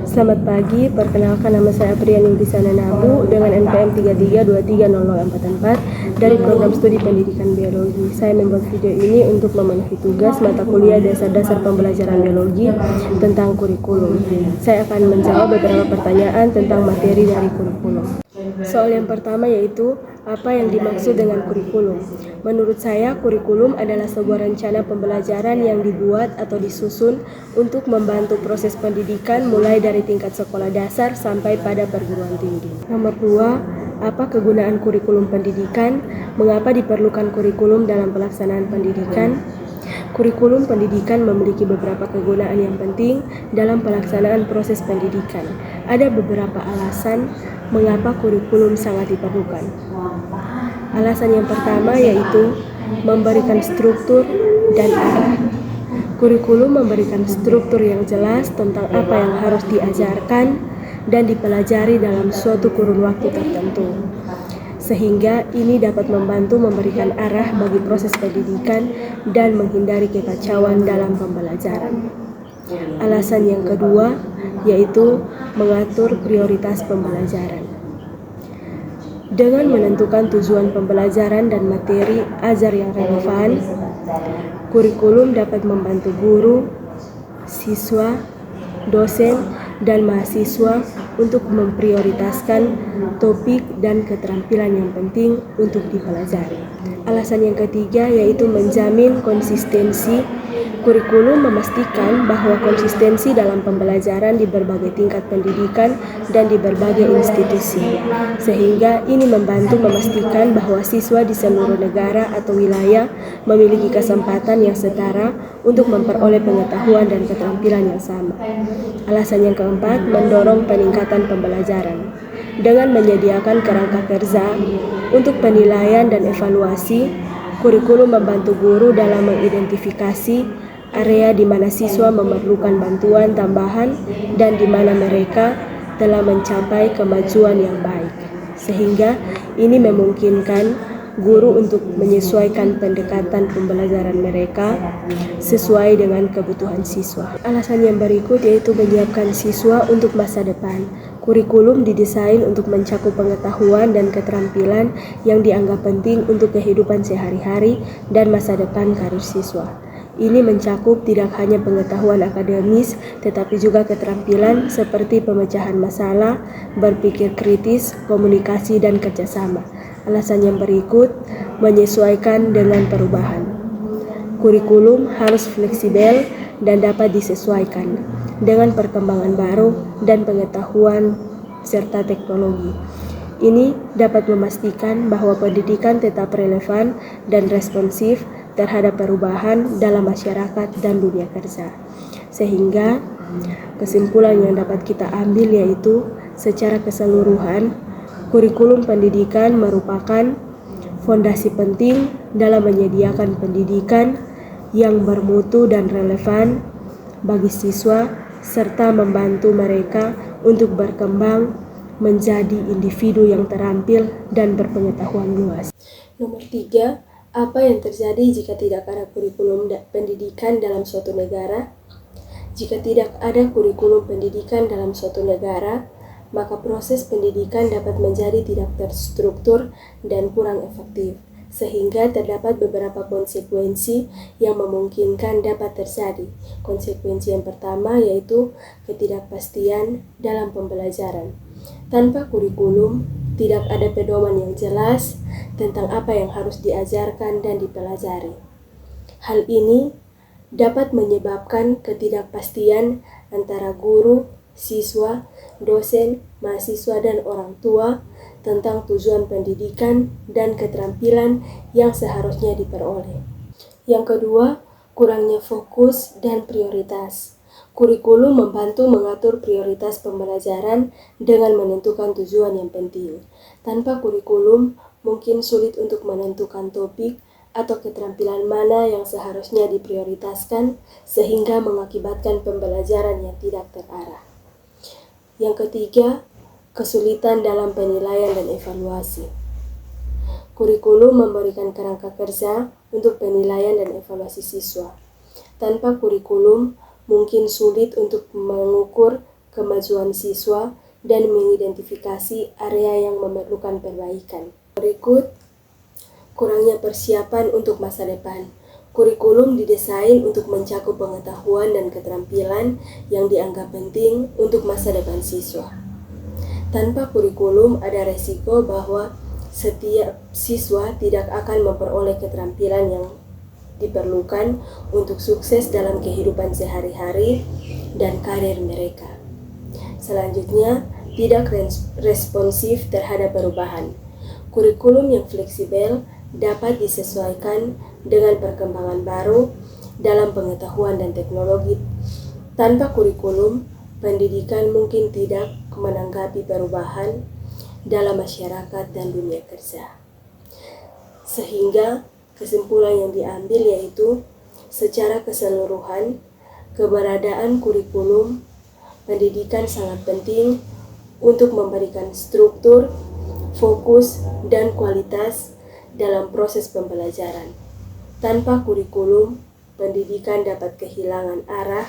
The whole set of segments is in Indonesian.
Selamat pagi, perkenalkan nama saya Apriani Udisana Nabu dengan NPM 33230044 dari program studi pendidikan biologi. Saya membuat video ini untuk memenuhi tugas mata kuliah dasar-dasar pembelajaran biologi tentang kurikulum. Saya akan menjawab beberapa pertanyaan tentang materi dari kurikulum. Soal yang pertama yaitu, apa yang dimaksud dengan kurikulum? Menurut saya, kurikulum adalah sebuah rencana pembelajaran yang dibuat atau disusun untuk membantu proses pendidikan mulai dari tingkat sekolah dasar sampai pada perguruan tinggi. Nomor 2, apa kegunaan kurikulum pendidikan? Mengapa diperlukan kurikulum dalam pelaksanaan pendidikan? Kurikulum pendidikan memiliki beberapa kegunaan yang penting dalam pelaksanaan proses pendidikan. Ada beberapa alasan mengapa kurikulum sangat diperlukan. Alasan yang pertama yaitu memberikan struktur dan arah. Kurikulum memberikan struktur yang jelas tentang apa yang harus diajarkan dan dipelajari dalam suatu kurun waktu tertentu, sehingga ini dapat membantu memberikan arah bagi proses pendidikan dan menghindari kekacauan dalam pembelajaran. Alasan yang kedua yaitu mengatur prioritas pembelajaran. Dengan menentukan tujuan pembelajaran dan materi ajar yang relevan, kurikulum dapat membantu guru, siswa, dosen, dan mahasiswa untuk memprioritaskan topik dan keterampilan yang penting untuk dipelajari. Alasan yang ketiga yaitu menjamin konsistensi. Kurikulum memastikan bahwa konsistensi dalam pembelajaran di berbagai tingkat pendidikan dan di berbagai institusi, sehingga ini membantu memastikan bahwa siswa di seluruh negara atau wilayah memiliki kesempatan yang setara untuk memperoleh pengetahuan dan keterampilan yang sama. Alasan yang keempat, mendorong peningkatan pembelajaran. Dengan menyediakan kerangka kerja untuk penilaian dan evaluasi, kurikulum membantu guru dalam mengidentifikasi area di mana siswa memerlukan bantuan tambahan dan di mana mereka telah mencapai kemajuan yang baik, sehingga ini memungkinkan guru untuk menyesuaikan pendekatan pembelajaran mereka sesuai dengan kebutuhan siswa. Alasan yang berikut yaitu menyiapkan siswa untuk masa depan. Kurikulum didesain untuk mencakup pengetahuan dan keterampilan yang dianggap penting untuk kehidupan sehari-hari dan masa depan karir siswa. Ini mencakup tidak hanya pengetahuan akademis, tetapi juga keterampilan seperti pemecahan masalah, berpikir kritis, komunikasi, dan kerjasama. Alasan yang berikut, menyesuaikan dengan perubahan. Kurikulum harus fleksibel dan dapat disesuaikan dengan perkembangan baru dan pengetahuan serta teknologi. Ini dapat memastikan bahwa pendidikan tetap relevan dan responsif terhadap perubahan dalam masyarakat dan dunia kerja. Sehingga kesimpulan yang dapat kita ambil yaitu secara keseluruhan, kurikulum pendidikan merupakan fondasi penting dalam menyediakan pendidikan yang bermutu dan relevan bagi siswa serta membantu mereka untuk berkembang menjadi individu yang terampil dan berpengetahuan luas. Nomor 3, apa yang terjadi jika tidak ada kurikulum pendidikan dalam suatu negara? Jika tidak ada kurikulum pendidikan dalam suatu negara, maka proses pendidikan dapat menjadi tidak terstruktur dan kurang efektif, sehingga terdapat beberapa konsekuensi yang memungkinkan dapat terjadi. Konsekuensi yang pertama yaitu ketidakpastian dalam pembelajaran. Tanpa kurikulum, tidak ada pedoman yang jelas tentang apa yang harus diajarkan dan dipelajari. Hal ini dapat menyebabkan ketidakpastian antara guru, siswa, dosen, mahasiswa, dan orang tua tentang tujuan pendidikan dan keterampilan yang seharusnya diperoleh. Yang kedua, kurangnya fokus dan prioritas. Kurikulum membantu mengatur prioritas pembelajaran dengan menentukan tujuan yang penting. Tanpa kurikulum, mungkin sulit untuk menentukan topik atau keterampilan mana yang seharusnya diprioritaskan, sehingga mengakibatkan pembelajaran yang tidak terarah. Yang ketiga, kesulitan dalam penilaian dan evaluasi. Kurikulum memberikan kerangka kerja untuk penilaian dan evaluasi siswa. Tanpa kurikulum, mungkin sulit untuk mengukur kemajuan siswa, dan mengidentifikasi area yang memerlukan perbaikan. Berikut, kurangnya persiapan untuk masa depan. Kurikulum didesain untuk mencakup pengetahuan dan keterampilan yang dianggap penting untuk masa depan siswa. Tanpa kurikulum, ada resiko bahwa setiap siswa tidak akan memperoleh keterampilan yang diperlukan untuk sukses dalam kehidupan sehari-hari dan karir mereka. Selanjutnya, tidak responsif terhadap perubahan. Kurikulum yang fleksibel dapat disesuaikan dengan perkembangan baru dalam pengetahuan dan teknologi. Tanpa kurikulum, pendidikan mungkin tidak menanggapi perubahan dalam masyarakat dan dunia kerja. Sehingga kesimpulan yang diambil yaitu, secara keseluruhan, keberadaan kurikulum pendidikan sangat penting untuk memberikan struktur, fokus, dan kualitas dalam proses pembelajaran. Tanpa kurikulum, pendidikan dapat kehilangan arah,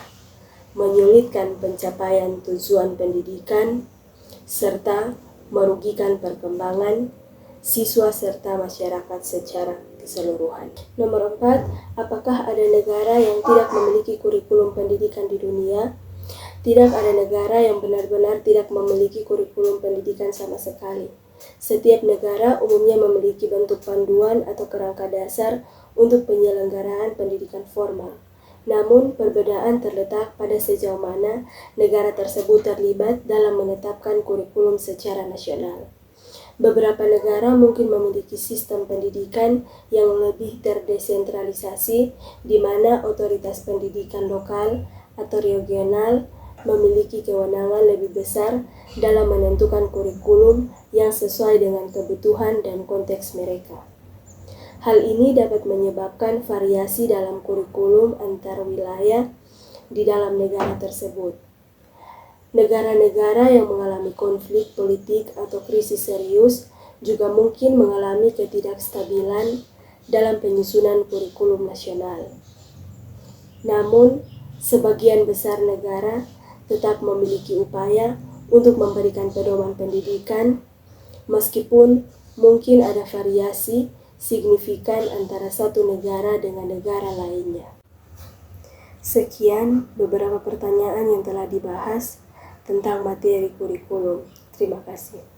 menyulitkan pencapaian tujuan pendidikan, serta merugikan perkembangan siswa serta masyarakat secara keseluruhan. Nomor 4, apakah ada negara yang tidak memiliki kurikulum pendidikan di dunia? Tidak ada negara yang benar-benar tidak memiliki kurikulum pendidikan sama sekali. Setiap negara umumnya memiliki bentuk panduan atau kerangka dasar untuk penyelenggaraan pendidikan formal. Namun, perbedaan terletak pada sejauh mana negara tersebut terlibat dalam menetapkan kurikulum secara nasional. Beberapa negara mungkin memiliki sistem pendidikan yang lebih terdesentralisasi, di mana otoritas pendidikan lokal atau regional memiliki kewenangan lebih besar dalam menentukan kurikulum yang sesuai dengan kebutuhan dan konteks mereka. Hal ini dapat menyebabkan variasi dalam kurikulum antar wilayah di dalam negara tersebut. Negara-negara yang mengalami konflik politik atau krisis serius juga mungkin mengalami ketidakstabilan dalam penyusunan kurikulum nasional. Namun, sebagian besar negara tetap memiliki upaya untuk memberikan pedoman pendidikan, meskipun mungkin ada variasi signifikan antara satu negara dengan negara lainnya. Sekian beberapa pertanyaan yang telah dibahas tentang materi kurikulum. Terima kasih.